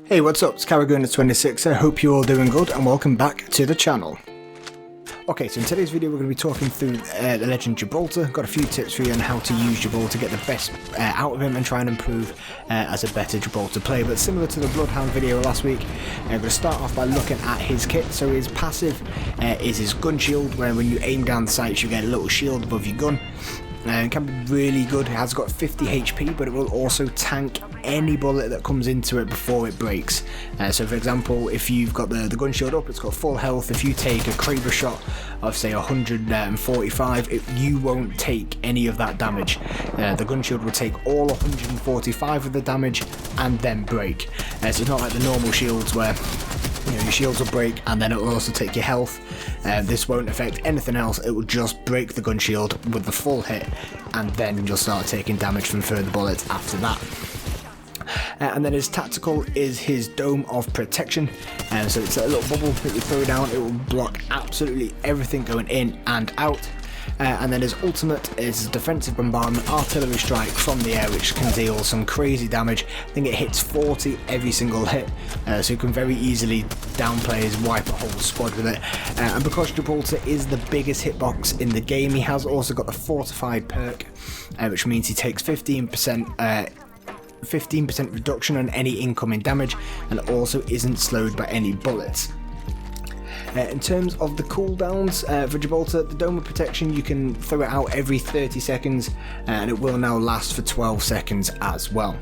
Hey, what's up? It's Caragona26. I hope you're all doing good and welcome back to the channel. Okay, so in today's video we're going to be talking through the legend Gibraltar. Got a few tips for you on how to use Gibraltar to get the best out of him and try and improve as a better Gibraltar player. But similar to the Bloodhound video last week, we're going to start off by looking at his kit. So his passive is his gun shield, where when you aim down the sights you get a little shield above your gun. It can be really good. It has got 50 HP, but it will also tank any bullet that comes into it before it breaks. So for example, if you've got the gun shield up, it's got full health. If you take a Kraber shot of say 145, you won't take any of that damage. The gun shield will take all 145 of the damage and then break. So it's not like the normal shields where your shields will break and then it will also take your health. This won't affect anything else. It will just break the gun shield with the full hit, and then you'll start taking damage from further bullets after that. And then his tactical is his Dome of Protection. So it's a little bubble that you throw down. It will block absolutely everything going in and out. And then his ultimate is his Defensive Bombardment Artillery Strike from the air, which can deal some crazy damage. I think it hits 40 every single hit, so you can very easily down players, wipe a whole squad with it. And because Gibraltar is the biggest hitbox in the game, he has also got the Fortified perk, which means he takes 15% reduction on any incoming damage and also isn't slowed by any bullets. In terms of the cooldowns for Gibraltar, the Dome of Protection, you can throw it out every 30 seconds and it will now last for 12 seconds as well.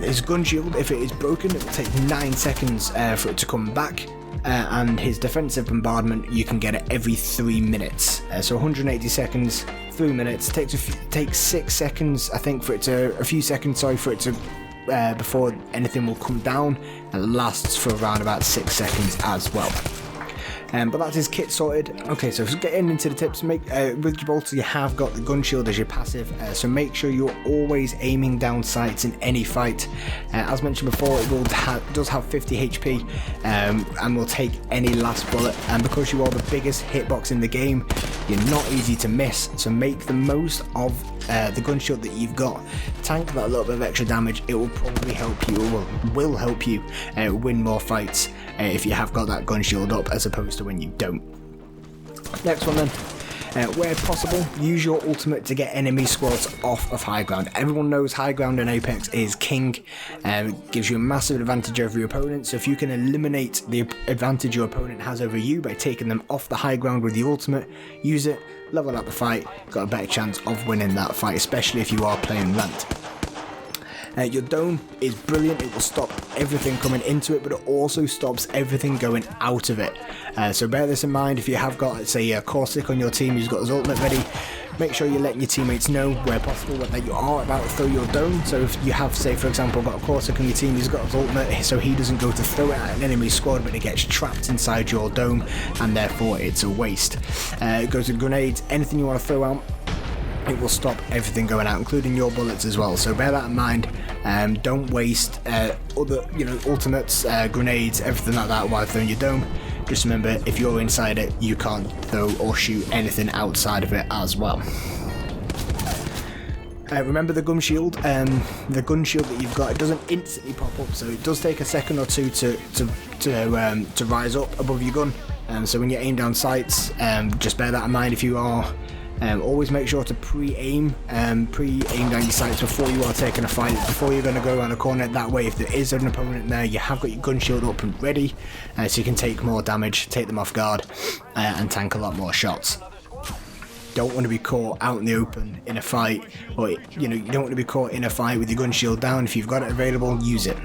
His gun shield, if it is broken, it will take 9 seconds for it to come back. And his Defensive Bombardment, you can get it every 3 minutes. So 180 seconds, 3 minutes. Takes 6 seconds, I think, for it to before anything will come down, and lasts for around about 6 seconds as well. But that's his kit sorted. Okay, so getting into the tips, with Gibraltar you have got the gun shield as your passive, so make sure you're always aiming down sights in any fight. As mentioned before, it does have 50 HP and will take any last bullet, and because you are the biggest hitbox in the game, you're not easy to miss, so make the most of the gun shield that you've got. Tank that little bit of extra damage. It will probably help you, or will help you win more fights if you have got that gun shield up, as opposed to when you don't. Next one then, where possible, use your ultimate to get enemy squads off of high ground. Everyone knows high ground in Apex is king. It gives you a massive advantage over your opponent, so if you can eliminate the advantage your opponent has over you by taking them off the high ground with the ultimate, use it, level up the fight, got a better chance of winning that fight, especially if you are playing ranked. Your dome is brilliant. It will stop everything coming into it, but it also stops everything going out of it. So bear this in mind. If you have got, let's say, a Corsic on your team who's got his ultimate ready, make sure you're letting your teammates know where possible that you are about to throw your dome. So if you have, say for example, got a Corsic on your team who's got his ultimate, so he doesn't go to throw it at an enemy squad, but it gets trapped inside your dome, and therefore it's a waste. It goes with grenades, anything you want to throw out, it will stop everything going out, including your bullets as well. So bear that in mind. Don't waste other, ultimates, grenades, everything like that while throwing your dome. Just remember, if you're inside it, you can't throw or shoot anything outside of it as well. Remember the gun shield. The gun shield that you've got, it doesn't instantly pop up, so it does take a second or two to rise up above your gun. So when you aim down sights, just bear that in mind. If you are always make sure to pre-aim down your sights before you are taking a fight, before you're going to go around a corner. That way, if there is an opponent there, you have got your gun shield up and ready, so you can take more damage, take them off guard, and tank a lot more shots. Don't want to be caught out in the open in a fight, or you don't want to be caught in a fight with your gun shield down. If you've got it available, use it.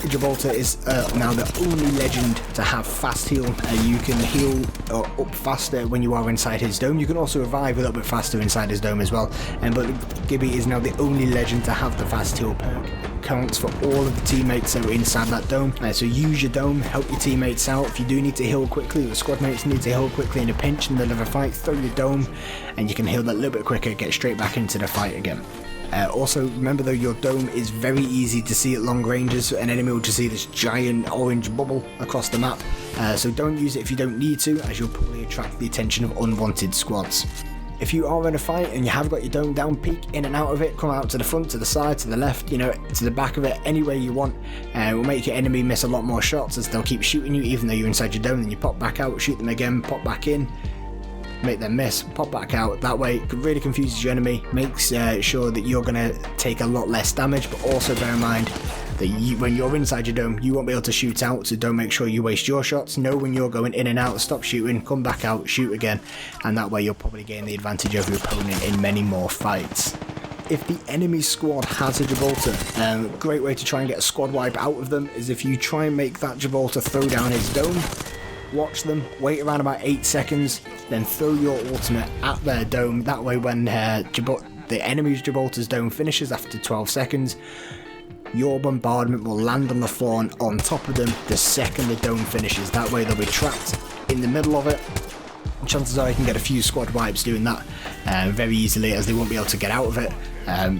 Gibraltar is now the only legend to have fast heal. You can heal up faster when you are inside his dome. You can also revive a little bit faster inside his dome as well. But Gibby is now the only legend to have the fast heal perk. Counts for all of the teammates that are inside that dome. So use your dome, help your teammates out. If you do need to heal quickly, the squad mates need to heal quickly in a pinch in the middle of a fight, throw your dome and you can heal that a little bit quicker, get straight back into the fight again. Also remember though, your dome is very easy to see at long ranges. An enemy will just see this giant orange bubble across the map, so don't use it if you don't need to, as you'll probably attract the attention of unwanted squads. if you are in a fight and you have got your dome down, peek in and out of it, come out to the front, to the side, to the left, you know, to the back of it, any way you want. It will make your enemy miss a lot more shots, as they'll keep shooting you even though you're inside your dome. Then you pop back out, shoot them again, pop back in, make them miss, pop back out. That way it really confuses your enemy, makes sure that you're going to take a lot less damage, but also bear in mind that when you're inside your dome, you won't be able to shoot out, so don't make sure you waste your shots. Know when you're going in and out, stop shooting, come back out, shoot again, and that way you'll probably gain the advantage over your opponent in many more fights. If the enemy squad has a Gibraltar, a great way to try and get a squad wipe out of them is if you try and make that Gibraltar throw down his dome, watch them, wait around about 8 seconds, then throw your ultimate at their dome. That way when the enemy's Gibraltar's dome finishes after 12 seconds, your bombardment will land on the floor and on top of them the second the dome finishes. That way they'll be trapped in the middle of it. Chances are you can get a few squad wipes doing that very easily, as they won't be able to get out of it.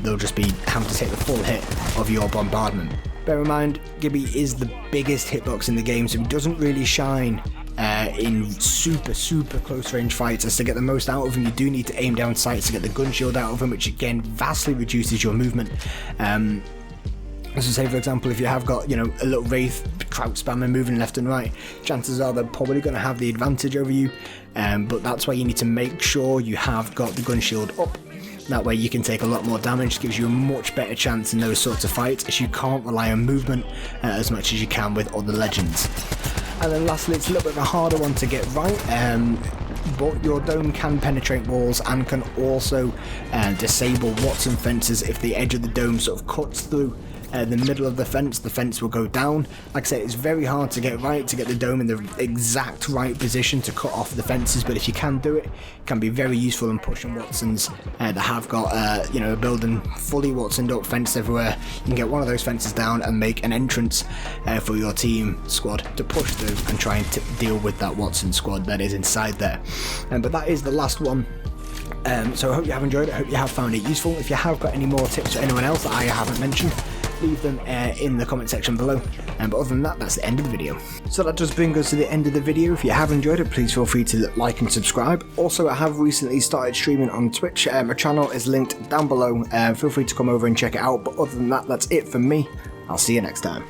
They'll just be having to take the full hit of your bombardment. Bear in mind, Gibby is the biggest hitbox in the game, so he doesn't really shine in super close range fights. As to get the most out of him, you do need to aim down sights to get the gun shield out of him, which again vastly reduces your movement. So say for example, if you have got, you know, a little wraith crouch spamming moving left and right, chances are they're probably going to have the advantage over you, but that's why you need to make sure you have got the gun shield up. That way you can take a lot more damage, gives you a much better chance in those sorts of fights, as you can't rely on movement as much as you can with other legends. And then lastly, it's a little bit of a harder one to get right, but your dome can penetrate walls and can also disable Watson fences. If the edge of the dome sort of cuts through the middle of the fence will go down. Like I said, it's very hard to get right, to get the dome in the exact right position to cut off the fences, but if you can do it, it can be very useful in pushing Watsons that have got you know, a building fully Watsoned up, fenced everywhere. You can get one of those fences down and make an entrance for your team squad to push through and try and deal with that Watson squad that is inside there. But that is the last one. So I hope you have enjoyed it, I hope you have found it useful. If you have got any more tips for anyone else that I haven't mentioned, leave them in the comment section below. But other than that, that's the end of the video. So that does bring us to the end of the video. If you have enjoyed it, please feel free to like and subscribe. Also, I have recently started streaming on Twitch. My channel is linked down below. Feel free to come over and check it out. But other than that, that's it from me. I'll see you next time.